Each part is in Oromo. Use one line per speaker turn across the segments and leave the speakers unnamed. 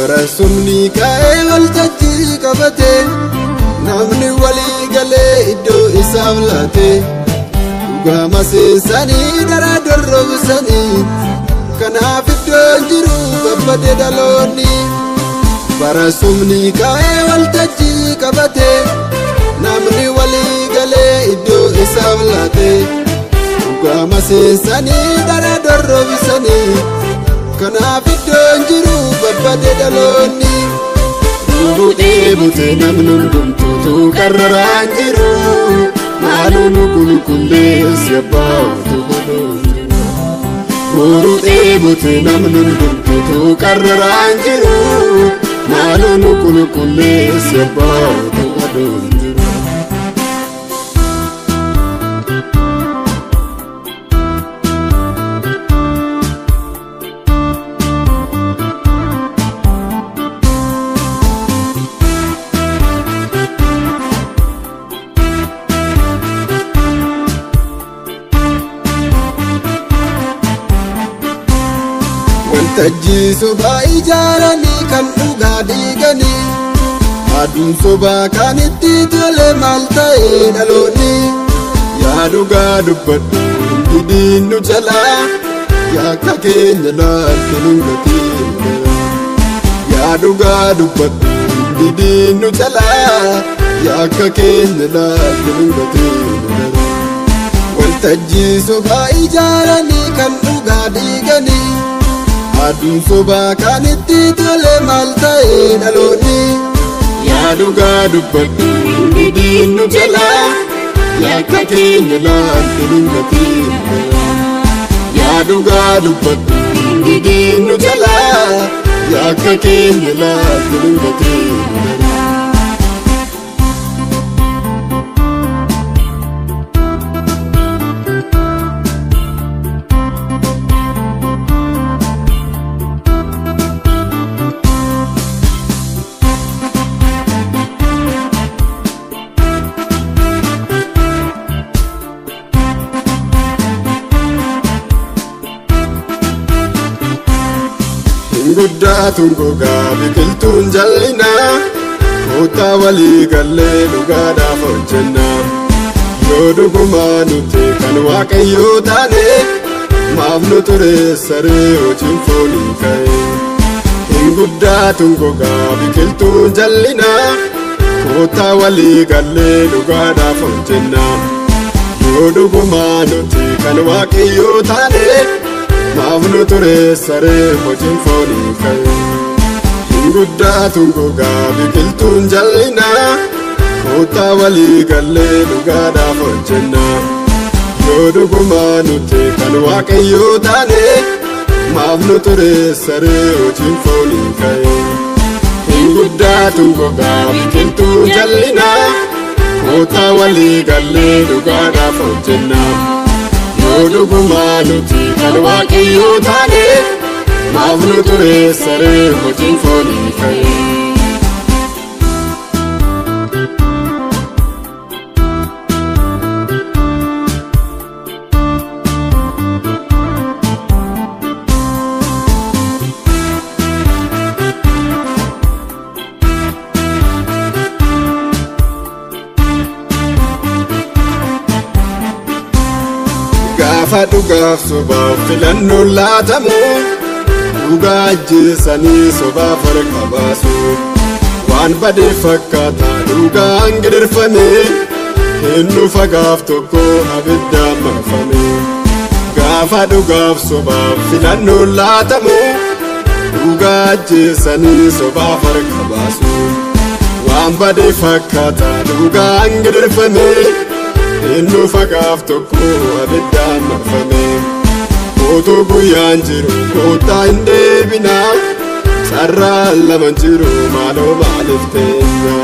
Barasumni ka'ee waltajjii qabate namni walii galee iddoo isaaf laate dhugaa maseessanii daraa dorrobsanii kanaaf iddoon jiru babbade dhaloonni. Barasumni ka'ee waltajjii qabate namni walii galee iddoo isaaf laate dhugaa maseessanii daraa dorrobsanii kanaaf iddoon jiru babbade dhaloonni. Buutee buutee namni hundumtuu qarraraan jiru maaluun qulqulleessi abbaatu godhu. Buutee buutee namni hundumtuu qarraraan jiru maaluun qulqulleessi abbaatu godhu. Waltajjii sobaa ijaaranii kan dhugaa diiganii aduun sobaa kan itti tole maal ta'ee dhaloonni. Yaa dhugaa dubbadhu hundi diinnu jalaa yaa akka keenya laalte nungatii. Yaa dhugaa dubbadhu hundi diinnu jalaa yaa akka keenya laalte nungatii. Waltajjii sobaa ijaaranii kan dhugaa diiganii aduun sobaa kan itti tole maal ta'ee dhaloonni. Yaa dhugaa dubbadhu hundi diinnu jalaa yaa akka keenya laalte nungatii. Yaa dhugaa dubbadhu hundi diinnu jalaa yaa akka keenya laalte nungatii. Guddaatuun gogaa biqiltuun jal'inaa kootaa walii gallee dhugaadhaaf hojjennaa. Yoo dhugumaa nuti kan Waaqayyoo taane maaf nu tureessa ree hojiin foonii ka'e. Guddaatuun gogaa biqiltuun jal'inaa kootaa walii gallee dhugaadhaaf hojjennaa. Yoo dhugumaa nuti kan Waaqayyoo taane maaf nu tureessa ree hojiin foonii ka'e. Guddaatuun gogaa biqiltuun jal'inaa kootaa walii gallee dhugaadhaaf hojjennaa. Yoo dhugumaa nuti kan Waaqayyoo taane maaf nu tureessa ree hojiin foonii ka'e. Guddaatuun gogaa biqiltuun jal'inaa kootaa walii gallee dhugaadhaaf hojjennaa. Yoo dhugumaa nuti kan Waaqayyoo taane maaf nu tureessa ree hojiin foonii ka'e. Gaafa dhugaaf sobaaf filannoon laatamu dhugaa ajjeesanii sobaaf harka baasu. Waan badee fakkaataa dhugaan gidirfame hinnu fagaaf tokko abiddaan marfame. Gaafa dhugaaf sobaaf filannoon laatamu dhugaa ajjeesanii sobaaf harka baasu. Waan badee fakkaataa dhugaan gidirfame hinnu fagaaf tokko abiddaan marfame. Otoo guyyaan jiru kootaa hin deebinaa carraan lama jiru maaloo maaliif teenya.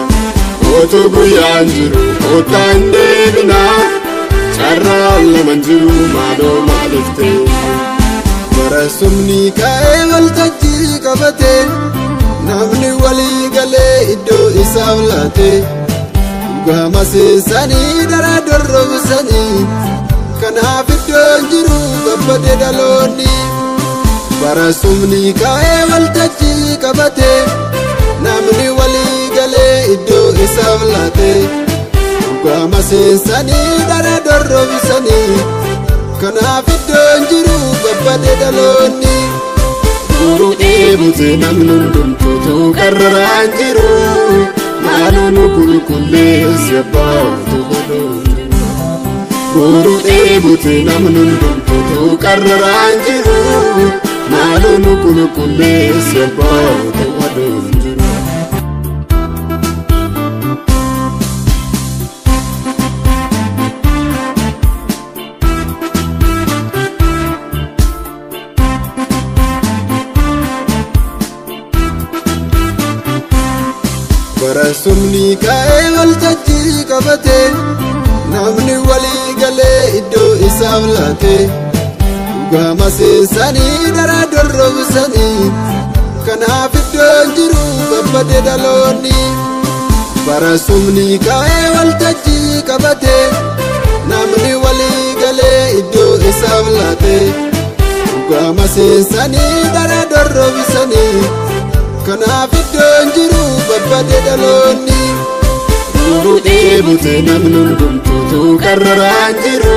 Otoo guyyaan jiru kootaa hin deebinaa carraan lama jiru maaloo maaliif teenya. Barasumni ka'ee waltajjii qabate namni walii galee iddoo isaaf laate dhugaa maseessanii daraa dorrobsanii kanaaf iddoon jiru babbade dhaloonni. barasumni ka'ee waltajjii qabate namni walii galee iddoo isaaf laate dhugaama seensanii dara dorrobsanii kanaaf iddoon jiru gabbate dhaloonni guruu dheebute namni hundumtuutu qarraraan jiru maaloo nu qulqulleessi abbaa otu godhuun guruu dheebute namni hundumtuutu qarraraan jiru maaloo nu qulqulleessi abbaa otu godhuun barasumni ka'ee waltajjii qabate namni walii galee iddoo isaaf laate dhugaama seensanii dara dorrobsanii kanaaf iddoon jiru gabbate dhaloonni barasumni ka'ee waltajjii qabate namni walii galee iddoo isaaf laate dhugaama seensanii dara dorrobsanii kanaaf iddoon jiru gabbate dhaloonni guruu dheebute namni hundumtuutu qarraraan jiru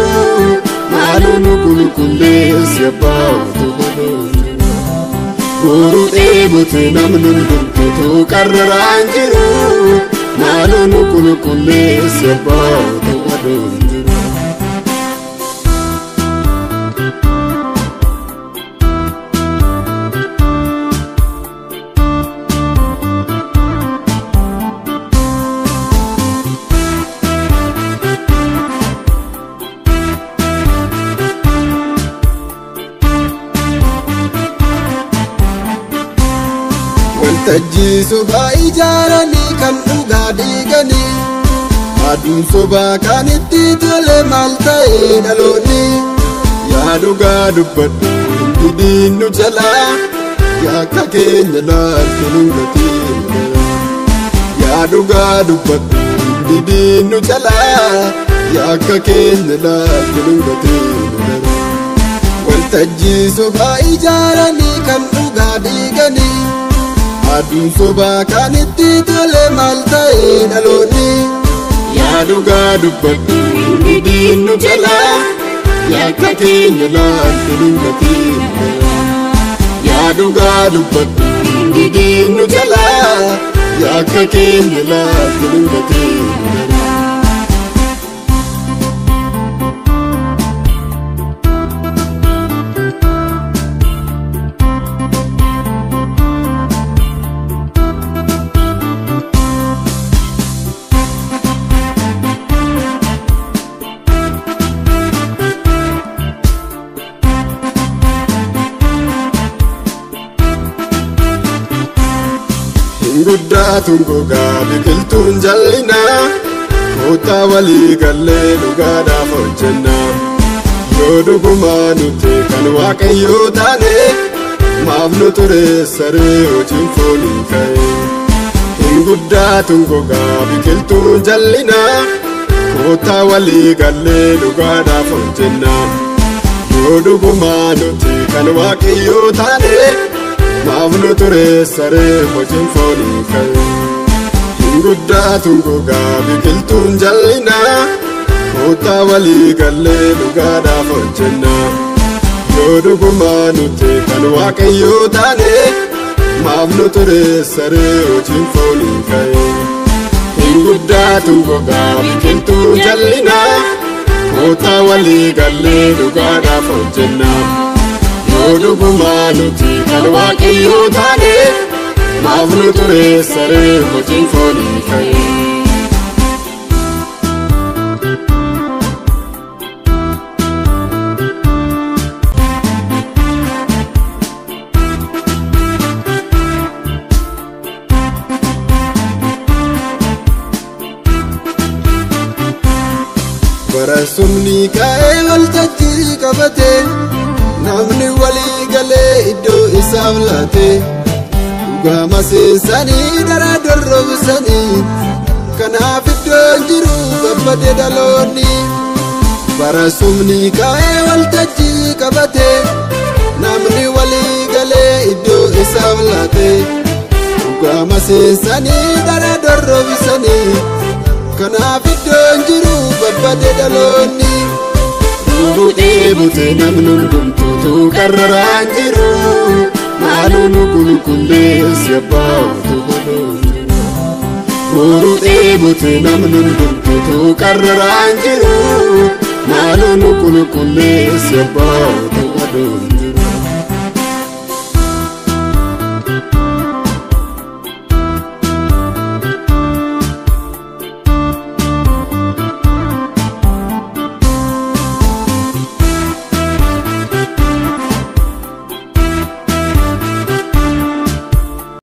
maaloo nu qulqulleessi abbaa otu godhuun guruu dheebute namni hundumtuutu qarraraan jiru maaloo nu qulqulleessi abbaa otu godhuun waltajjii sobaa ijaaranii kan dhugaa diiganii aduun sobaa kan itti tole maal ta'ee dhaloonni yaa dhugaa dubbadhu hundi diinnu jalaa yaa akka keenya laaltu nungatii yaa dhugaa dubbadhu hundi diinnu jalaa yaa akka keenya laaltu nungatii waltajjii sobaa ijaaranii kan dhugaa diiganii aduun sobaa kan itti tole maal ta'ee dhaloonni yaa dhugaa dubbadhu hundi diinnu jalaa yaa akka keenya laaltu nungatii yaa dhugaa dubbadhu hundi diinnu jalaa yaa akka keenya laaltu nungatii guddaatuun gogaa biqiltuun jallinaa kootaa walii gallee dhugaadhaaf hojjennaa yoo dhugumaa nuti kan waaqayyoo taane maaf nu tureessaree hojiin foonii ka'e guddaatuun gogaa biqiltuun jallinaa kootaa walii gallee dhugaadhaaf hojjennaa yoo dhugumaa nuti kan waaqayyoo taane maaf nu tureessaree hojiin foonii ka'e guddaatuun gogaa biqiltuun jallinaa kootaa walii gallee dhugaadhaaf hojjennaa yoo dhugumaa nuti kan waaqayyoo taane maaf nu tureessaree hojiin foonii ka'e guddaatuun gogaa biqiltuun jallinaa kootaa walii gallee dhugaadhaaf hojjennaa yoo dhugumaa nuti kan waaqayyoo taane maaf nu tureessaree hojiin foonii ka'e barasumni ka'ee waltajjii qabate namni walii galee iddoo isaaf laate dhugaama seensanii dara dorrobsanii kanaaf iddoon jiru gabbate dhaloonni barasumni ka'ee waltajjii qabate namni walii isaaf laate dhugaama seensanii dara dorrobisanii kanaaf iddoon jiru babbade dhaloonni Boru dheebute namni hundumtuu qarraraan jiru maaloo nu qulqulleessi abbaatu godhu Boru dheebute namni hundumtuu qarraraan jiru maaloo nu qulqulleessi abbaatu godhu